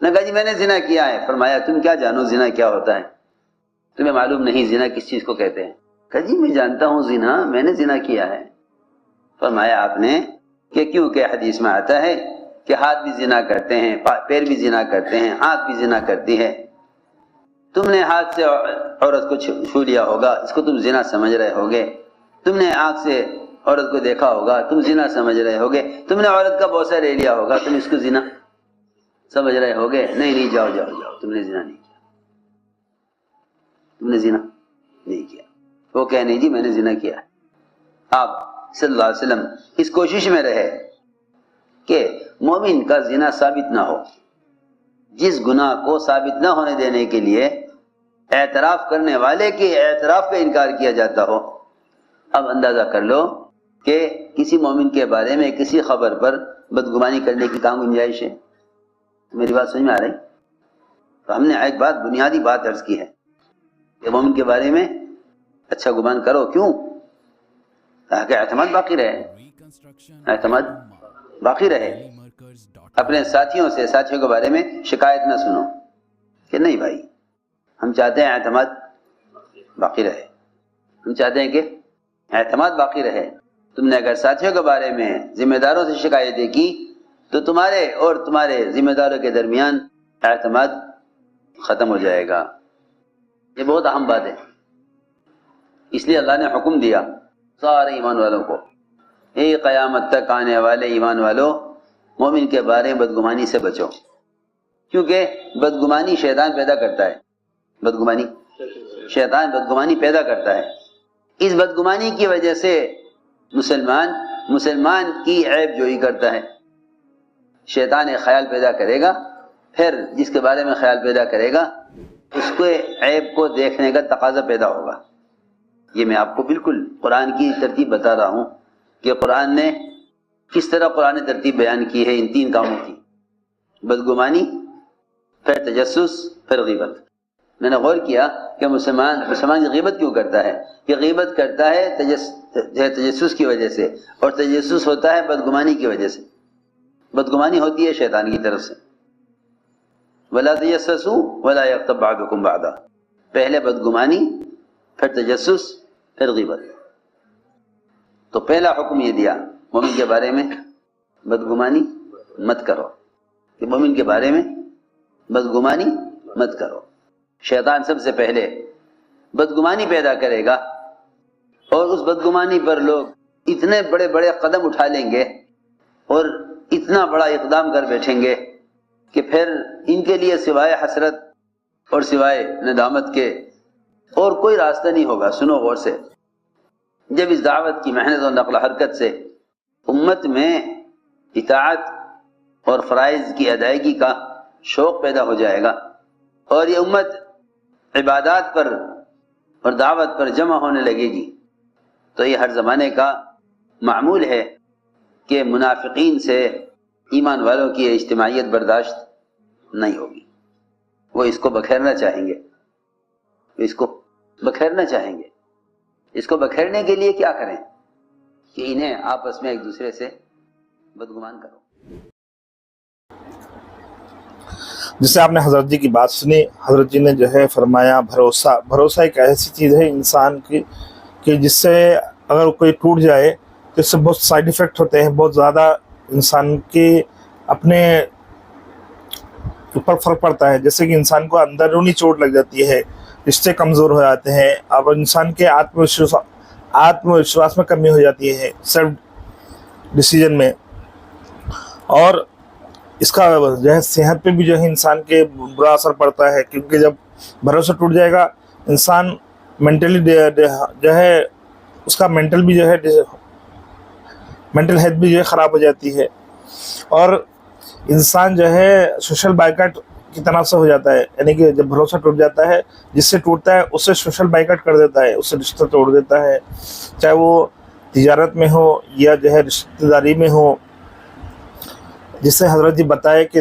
نے کہا جی میں نے زنا کیا ہے. فرمایا تم کیا جانو زنا کیا ہوتا ہے؟ تمہیں معلوم نہیں زنا کس چیز کو کہتے ہیں؟ کہا جی میں جانتا ہوں زنا، میں نے زنا کیا ہے. فرمایا آپ نے کہ کیوں کہ حدیث میں آتا ہے کہ ہاتھ بھی زنا کرتے ہیں، پیر بھی زنا کرتے ہیں، آنکھ بھی زنا کرتی ہے. تم نے ہاتھ سے عورت کو چھو لیا ہوگا، اس کو تم زنا سمجھ رہے ہوگے. تم نے آنکھ سے عورت کو دیکھا ہوگا، تم زنا سمجھ رہے ہوگے. تم نے عورت کا بوسہ لے لیا ہوگا، تم اس کو زنا سمجھ رہے ہوگے. نہیں جاؤ جاؤ جاؤ، تم نے زنا نہیں کیا، تم نے زنا نہیں کیا. وہ کہہ نہیں جی میں نے زنا کیا ہے. آپ صلی اللہ علیہ وسلم اس کوشش میں رہے کہ مومن کا زنا ثابت نہ ہو. جس گناہ کو ثابت نہ ہونے دینے کے لیے اعتراف کرنے والے کے اعتراف کا انکار کیا جاتا ہو. اب اندازہ کر لو کہ کسی مومن کے بارے میں کسی خبر پر بدگمانی کرنے کی کام گنجائش ہے؟ میری بات سمجھ میں آ رہی؟ تو ہم نے ایک بات بنیادی بات عرض کی ہے کہ مومن کے بارے میں اچھا گمان کرو. کیوں؟ تاکہ اعتماد باقی رہے، اعتماد باقی رہے. اپنے ساتھیوں کے بارے میں شکایت نہ سنو کہ نہیں بھائی ہم چاہتے ہیں اعتماد باقی رہے، ہم چاہتے ہیں کہ اعتماد باقی رہے. تم نے اگر ساتھیوں کے بارے میں ذمہ داروں سے شکایتیں کی تو تمہارے اور تمہارے ذمہ داروں کے درمیان اعتماد ختم ہو جائے گا. یہ بہت اہم بات ہے. اس لیے اللہ نے حکم دیا سارے ایمان والوں کو، اے قیامت تک آنے والے ایمان والوں، مومن کے بارے میں بدگمانی سے بچو. کیونکہ بدگمانی شیطان پیدا کرتا ہے. بدگمانی شیطان بدگمانی پیدا کرتا ہے. اس بدگمانی کی وجہ سے مسلمان کی عیب جوئی کرتا ہے. شیطان ایک خیال پیدا کرے گا، پھر جس کے بارے میں خیال پیدا کرے گا اس کو عیب کو دیکھنے کا تقاضا پیدا ہوگا. یہ میں آپ کو بالکل قرآن کی ترتیب بتا رہا ہوں کہ قرآن نے کس طرح قرآن ترتیب بیان کی ہے ان تین کاموں کی: بدگمانی، پھر تجسس، پھر غیبت. میں نے غور کیا کہ مسلمان غیبت کیوں کرتا ہے؟ کہ غیبت کرتا ہے تجسس کی وجہ سے، اور تجسس ہوتا ہے بدگمانی کی وجہ سے. بدگمانی ہوتی ہے شیطان کی طرف سے. وَلَا تَجَسَّسُوا وَلَا يَغْتَبْ بَعْضُكُمْ بَعْضًا. پہلے بدگمانی، پھر تجسس، پھر غیبت. تو پہلا حکم یہ دیا مومن کے بارے میں بدگمانی مت کرو، کہ مومن کے بارے میں بدگمانی مت کرو. شیطان سب سے پہلے بدگمانی پیدا کرے گا، اور اس بدگمانی پر لوگ اتنے بڑے بڑے قدم اٹھا لیں گے اور اتنا بڑا اقدام کر بیٹھیں گے کہ پھر ان کے لیے سوائے حسرت اور سوائے ندامت کے اور کوئی راستہ نہیں ہوگا. سنو غور سے. جب اس دعوت کی محنت اور نقل و حرکت سے امت میں اطاعت اور فرائض کی ادائیگی کا شوق پیدا ہو جائے گا، اور یہ امت عبادات پر اور دعوت پر جمع ہونے لگے گی، تو یہ ہر زمانے کا معمول ہے کہ منافقین سے ایمان والوں کی اجتماعیت برداشت نہیں ہوگی. وہ اس کو بکھیرنا چاہیں گے، اس کو بکھیرنا چاہیں گے. اس کو بکھیرنے کے لیے کیا کریں؟ کہ انہیں آپس میں ایک دوسرے سے بدگمان کرو. جیسے آپ نے حضرت جی کی بات سنی، حضرت جی نے جو ہے فرمایا بھروسہ ایک ایسی چیز ہے انسان کی کہ جس سے اگر کوئی ٹوٹ جائے تو اس سے بہت سائیڈ ایفیکٹ ہوتے ہیں، بہت زیادہ انسان کے اپنے اوپر فرق پڑتا ہے. جیسے کہ انسان کو اندرونی چوٹ لگ جاتی ہے، رشتے کمزور ہو جاتے ہیں، اب انسان کے آتم وشواس میں کمی ہو جاتی ہے، سیلف ڈیسیجن میں، اور اس کا جو ہے صحت پہ بھی جو ہے انسان کے برا اثر پڑتا ہے. کیونکہ جب بھروسہ ٹوٹ جائے گا انسان مینٹلی جو ہے اس کا مینٹل بھی جو ہے مینٹل ہیلتھ بھی جو ہے خراب ہو جاتی ہے، اور انسان جو ہے سوشل بائیکاٹ کی طرح سے ہو جاتا ہے. یعنی کہ جب بھروسہ ٹوٹ جاتا ہے، جس سے ٹوٹتا ہے اس سے سوشل بائیکاٹ کر دیتا ہے، اس سے رشتہ توڑ دیتا ہے، چاہے وہ تجارت میں ہو یا جو ہے رشتہ داری میں ہو. جس سے حضرت جی بتائے کہ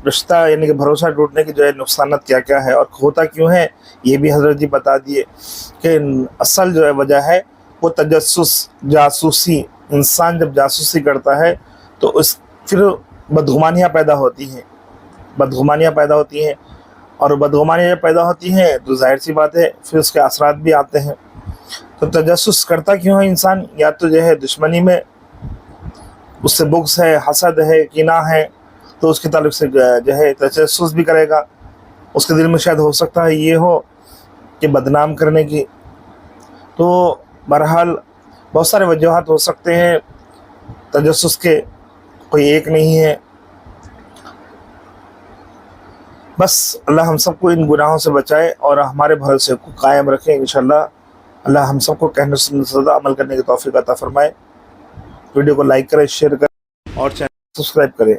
رشتہ یعنی کہ بھروسہ ٹوٹنے کے جو ہے نقصانات کیا کیا ہے اور ہوتا کیوں ہے، یہ بھی حضرت جی بتا دیے کہ اصل جو ہے وجہ ہے وہ تجسس، جاسوسی. انسان جب جاسوسی کرتا ہے تو پھر بدگمانیاں پیدا ہوتی ہیں. بدگمانیاں پیدا ہوتی ہیں، اور بدگمانیاں جب پیدا ہوتی ہیں تو ظاہر سی بات ہے پھر اس کے اثرات بھی آتے ہیں۔ تو تجسس کرتا کیوں ہے انسان؟ یا تو جو ہے دشمنی میں اس سے بغض ہے، حسد ہے، کینہ ہے، تو اس کے تعلق سے جو ہے تجسس بھی کرے گا۔ اس کے دل میں شاید ہو سکتا ہے یہ ہو کہ بدنام کرنے کی۔ تو بہرحال بہت سارے وجوہات ہو سکتے ہیں تجسس کے، کوئی ایک نہیں ہے۔ بس اللہ ہم سب کو ان گناہوں سے بچائے اور ہمارے بھروسے کو قائم رکھیں انشاءاللہ۔ اللہ ہم سب کو کہنے سننے سے زیادہ عمل کرنے کی توفیق عطا فرمائے۔ ویڈیو کو لائک کریں، شیئر کریں اور چینل سبسکرائب کریں۔